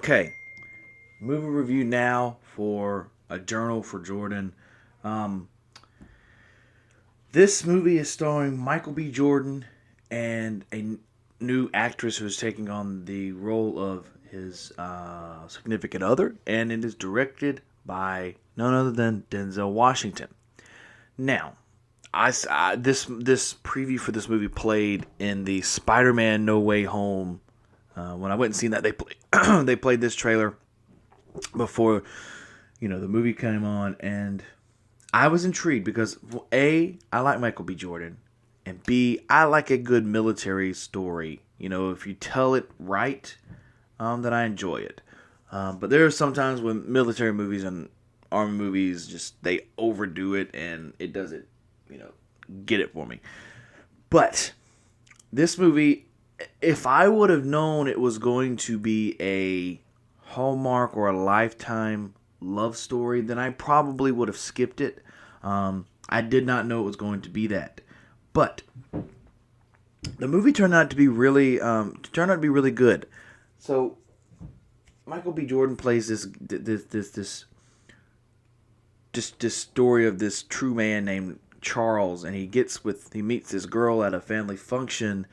Okay, movie review now for A Journal for Jordan. Um, this movie is starring Michael B. Jordan and a new actress who is taking on the role of his significant other, and it is directed by none other than Denzel Washington. Now, this preview for this movie played in the Spider-Man No Way Home. When I went and seen that, they played this trailer before the movie came on, and I was intrigued because A, I like Michael B. Jordan, and B, I like a good military story. If you tell it right, then I enjoy it. But there are sometimes when military movies and army movies just they overdo it and it doesn't, get it for me. But this movie, if I would have known it was going to be a Hallmark or a Lifetime love story, then I probably would have skipped it. I did not know it was going to be that, but the movie turned out to be really good. So Michael B. Jordan plays this story of this true man named Charles, and he meets this girl at a family function,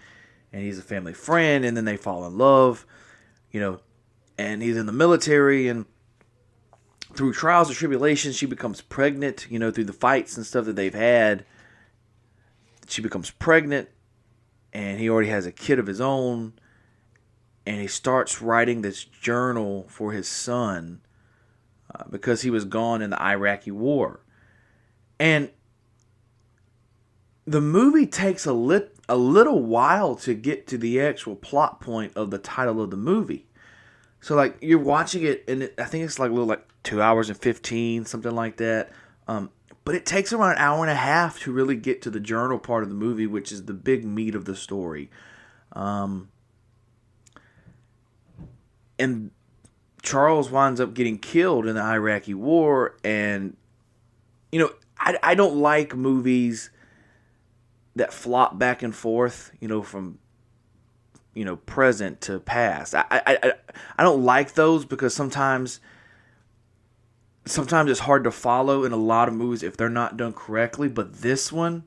and he's a family friend, and then they fall in love, and he's in the military, and through trials and tribulations, she becomes pregnant, through the fights and stuff that they've had. She becomes pregnant, and he already has a kid of his own, and he starts writing this journal for his son because he was gone in the Iraqi war. And the movie takes a little while to get to the actual plot point of the title of the movie. So, you're watching it, and I think it's a little 2 hours and 15, something like that. But it takes around an hour and a half to really get to the journal part of the movie, which is the big meat of the story. And Charles winds up getting killed in the Iraqi war, and, I don't like movies that flop back and forth, from present to past. I don't like those because sometimes it's hard to follow in a lot of movies if they're not done correctly. But this one,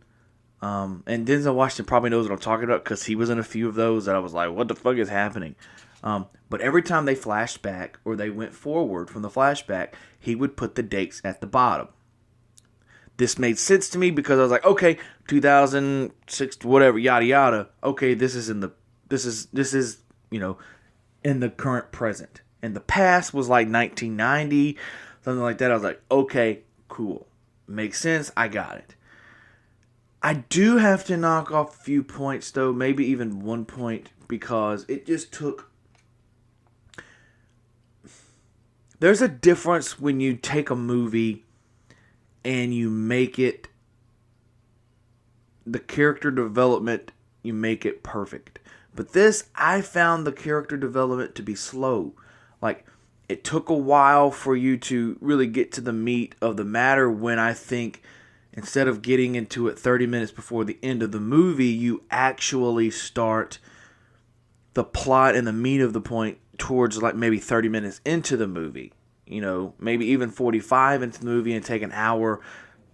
and Denzel Washington probably knows what I'm talking about because he was in a few of those that I was like, what the fuck is happening? But every time they flashed back or they went forward from the flashback, he would put the dates at the bottom. This made sense to me because I was like, okay, 2006, whatever, yada yada. Okay, this is in the current present. And the past was 1990, something like that. I was like, okay, cool. Makes sense. I got it. I do have to knock off a few points, though, maybe even 1 point, because it just took... There's a difference when you take a movie and you make it... The character development, you make it perfect. But this, I found the character development to be slow. It took a while for you to really get to the meat of the matter when I think instead of getting into it 30 minutes before the end of the movie, you actually start the plot and the meat of the point towards maybe 30 minutes into the movie. Maybe even 45 into the movie and take an hour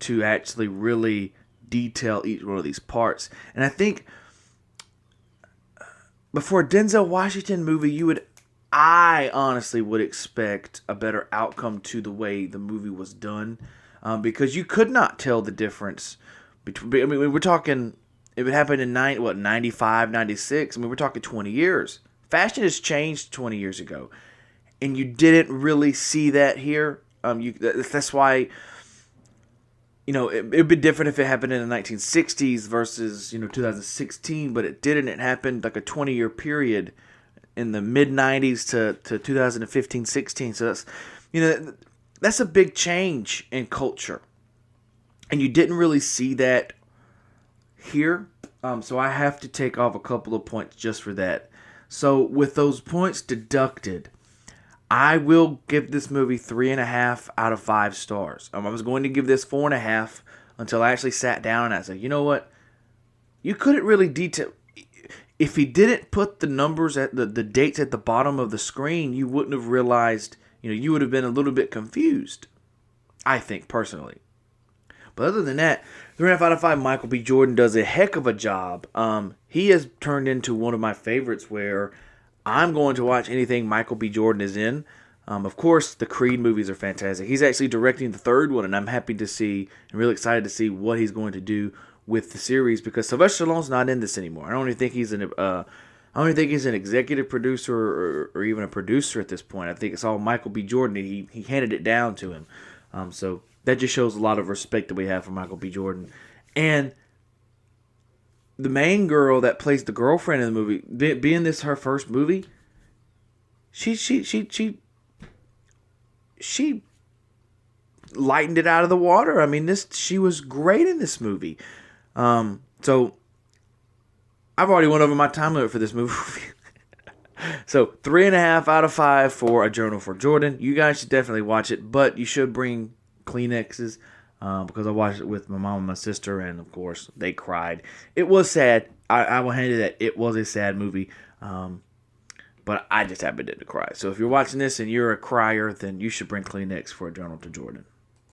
to actually really detail each one of these parts. And I think... Before a Denzel Washington movie, I honestly would expect a better outcome to the way the movie was done, because you could not tell the difference between. I mean, we're talking if it happened in 95, 96. I mean, we're talking 20 years. Fashion has changed 20 years ago, and you didn't really see that here. That's why. It'd be different if it happened in the 1960s versus, 2016, but it didn't. It happened a 20-year period in the mid-90s to 2015-16. So that's a big change in culture. And you didn't really see that here. So I have to take off a couple of points just for that. So with those points deducted, I will give this movie 3.5 out of 5 stars. I was going to give this 4.5 until I actually sat down and I said, you know what? You couldn't really detail. if he didn't put the numbers at the dates at the bottom of the screen, you wouldn't have realized, you would have been a little bit confused, I think, personally. But other than that, 3.5 out of 5, Michael B. Jordan does a heck of a job. He has turned into one of my favorites where I'm going to watch anything Michael B. Jordan is in. Of course, the Creed movies are fantastic. He's actually directing the third one, and I'm happy to see and really excited to see what he's going to do with the series because Sylvester Stallone's not in this anymore. I don't even think he's an executive producer or even a producer at this point. I think it's all Michael B. Jordan. He handed it down to him. So that just shows a lot of respect that we have for Michael B. Jordan. And the main girl that plays the girlfriend in the movie, being this her first movie, she lightened it out of the water. I mean, she was great in this movie. So I've already went over my time limit for this movie. So 3.5 out of 5 for A Journal for Jordan. You guys should definitely watch it, but you should bring Kleenexes because I watched it with my mom and my sister, and of course they cried. It was sad. I will hand you that. It was a sad movie, but I just happened to cry. So if you're watching this and you're a crier, then you should bring Kleenex for A Journal to Jordan.